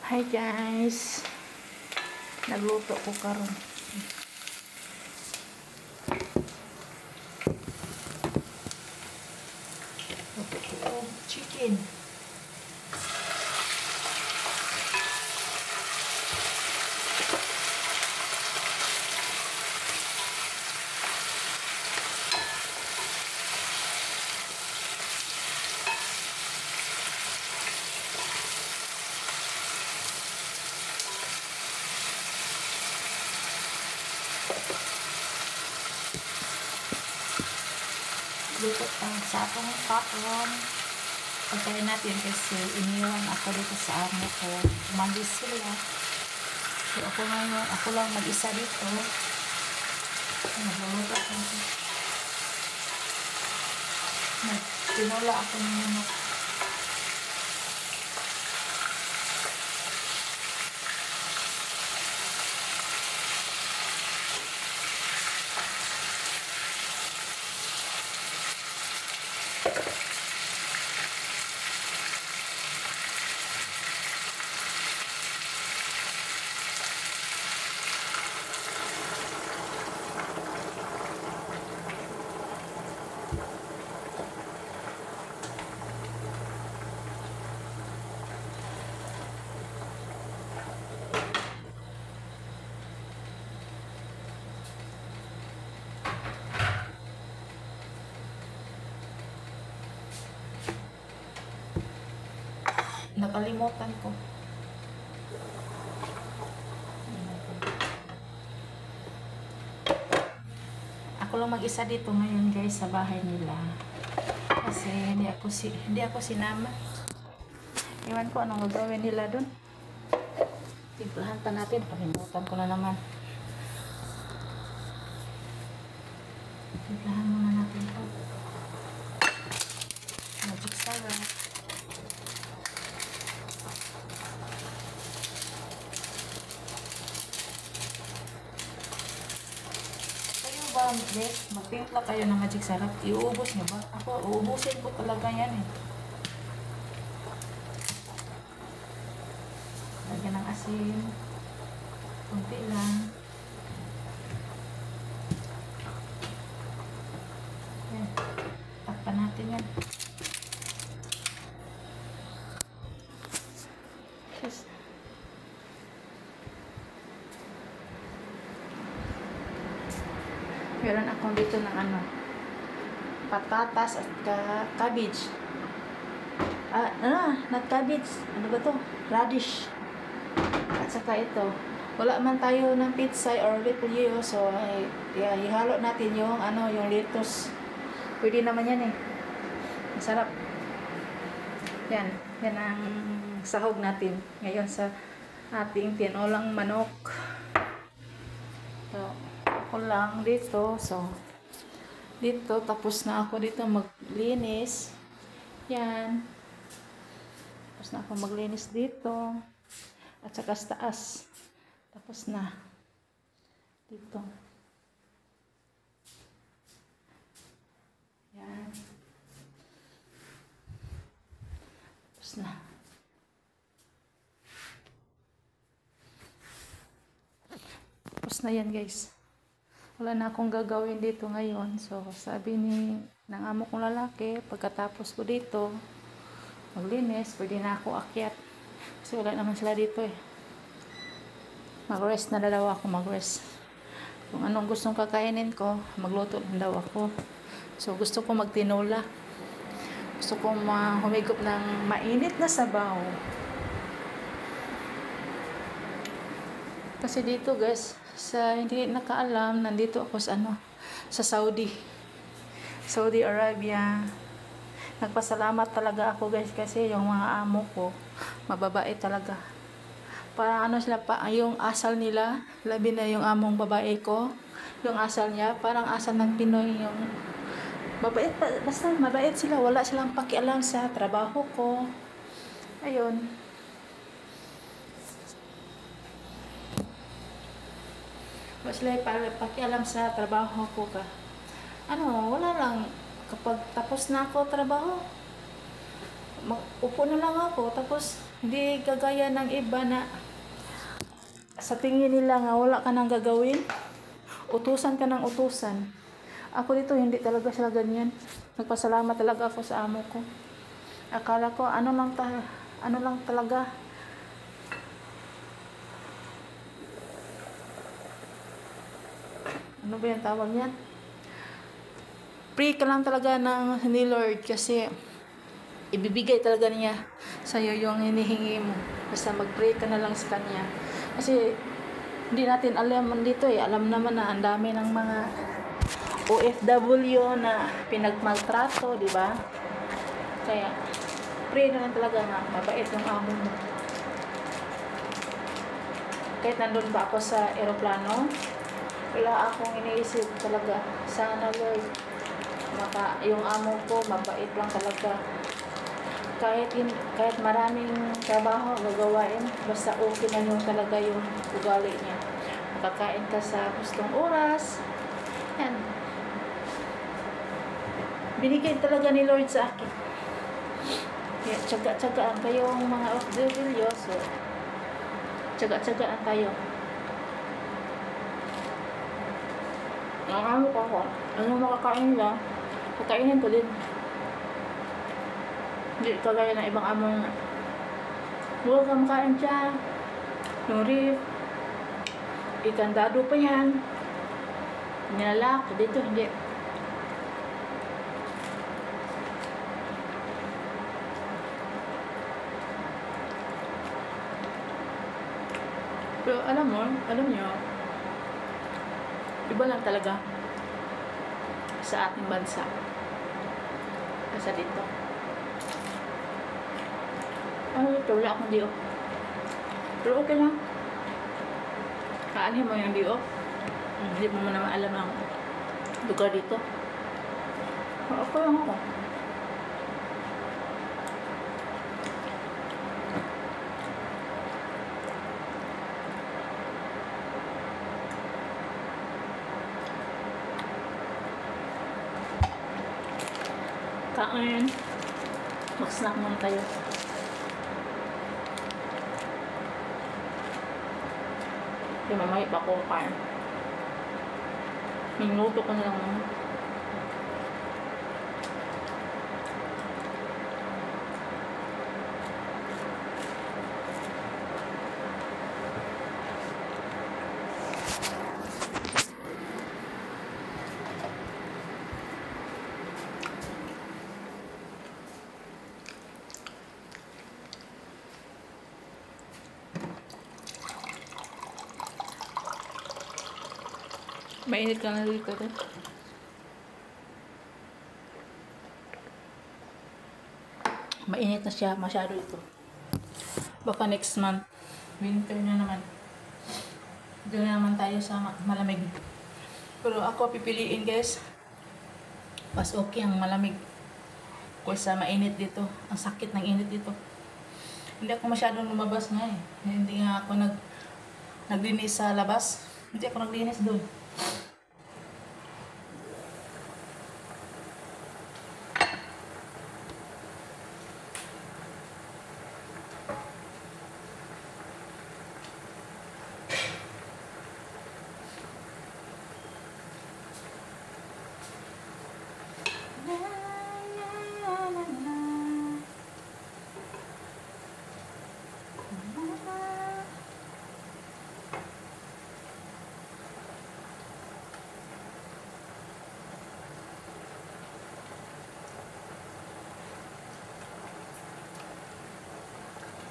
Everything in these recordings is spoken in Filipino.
Hi guys, nagluto ko karon. Luto ko chicken. Luto sa atong patron. Pagkain natin kasi iniwan ako dito sa amo ko. Umalis sila. So ako ngayon, ako lang mag-isa dito. Nagluluto ako. Tinula ako ng manok. Nakalimutan ko. Ako lang mag-isa dito ngayon guys sa bahay nila. Kasi hindi ako sinama. Iwan ko anong gagawin nila dun. Timplahan pa natin. Kalimutan ko na naman. Timplahan muna natin ito. Magic sarap. Yes, magtimpla kayo ng magic sarap. Iuubos nyo ba? Ako, uubusin ko talaga yan eh. Lagyan ng asin. Kunti lang. Yan. Takpan natin yan. Just meron akong dito ng patatas at cabbage. Not cabbage. Ano ba to? Radish. At saka ito. Wala man tayo ng pizza or repolyo. So, ihalo natin yung yung lettuce. Pwede naman yan eh. Masarap. Yan. Yan ang sahog natin. Ngayon sa ating tinolang manok. So, ako lang dito. So, dito. Tapos na ako dito maglinis. Yan. Tapos na ako maglinis dito. At saka sa taas. Tapos na. Dito. Yan. Tapos na. Tapos na yan guys. Wala na akong gagawin dito ngayon. So, sabi ng amo kong lalaki, pagkatapos ko dito, maglinis, pwede na ako akyat. Kasi wala naman sila dito eh. Mag-rest na daw ako, mag-rest. Kung anong gustong kakainin ko, magluto lang daw ako. So, gusto ko magtinola. Gusto ko humigop ng mainit na sabaw. Kasi dito guys, sa hindi nakaalam, nandito ako sa Saudi Arabia. Nagpasalamat talaga ako guys kasi yung mga amo ko mababait talaga. Parang sila pa, yung asal nila, labi na yung among babae ko, yung asal niya, parang asal ng Pinoy yung mabait, basta mabait sila, wala silang pakialam sa trabaho ko. Ayun. Wala sila pakialam sa trabaho ko ka. Wala lang. Kapag tapos na ako trabaho, upo na lang ako. Tapos, Hindi kagaya ng iba na sa tingin nila nga wala ka nang gagawin. Utusan ka ng utusan. Ako dito hindi talaga sila ganyan. Nagpasalamat talaga ako sa amo ko. Akala ko ano lang talaga. Ano ba yung tawag niyan? Pray ka lang talaga ni Lord kasi ibibigay talaga niya sa'yo yung hinihingi mo. Basta mag-pray ka na lang sa Kanya. Kasi hindi natin alam dito Alam naman na ang dami ng mga OFW na pinagmaltrato, di ba? Kaya, pray na lang talaga nga mabait yung amo mo. Kahit nandun pa ako sa eroplano, wala akong iniisip talaga. Sana Lord, yung amo ko mabait lang talaga. Kahit maraming trabaho gagawain, basta okay na yung talaga yung ugali niya. Makakain ka sa gustong oras. Yan. Binigay talaga ni Lord sa akin. Kaya tsaga-tsagaan kayong mga OFW. So, tsaga-tsagaan tayo. Ang amo ko ako, ano makakain nila, kakainin ko din. Hindi kagaya ng ibang amo na huwag kang makain dyan. Yung rif, ikandado pa yan. Nilalak, dito hindi. Pero alam nyo, iba lang talaga sa ating bansa kaysa dito. Ito wala akong diop. Pero okay lang. Kaanin mo yung diop. Hindi mo naman alam ang lugar dito. Okay lang ako. Kain. Mag-snack muna tayo. Hindi mamaya pa ako kain. Minuto ko na lang naman. Mainit ka na dito rin. Mainit na siya masyado ito. Baka next month, winter na naman. Doon na naman tayo sa malamig. Pero ako pipiliin guys, mas okay ang malamig kaysa mainit dito. Ang sakit ng init dito. Hindi ako masyadong lumabas nga eh. Hindi nga ako naglinis sa labas. Hindi ako naglinis doon.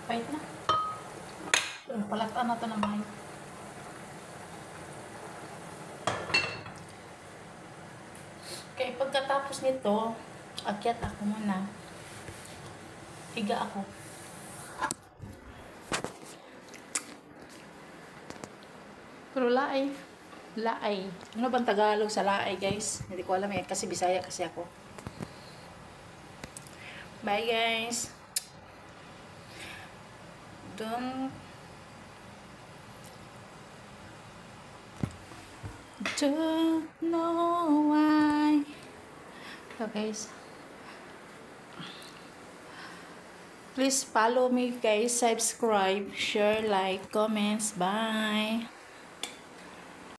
Pahit na. Palatan na ito ng mahal. Kaya pagkatapos nito, akyat ako muna. Higa ako. Pero laay. Laay. Ano bang Tagalog sa laay guys? Hindi ko alam eh. Kasi Bisaya kasi ako. Bye guys. Don't know why. So guys, Please follow me guys, subscribe, share, like, comments. Bye!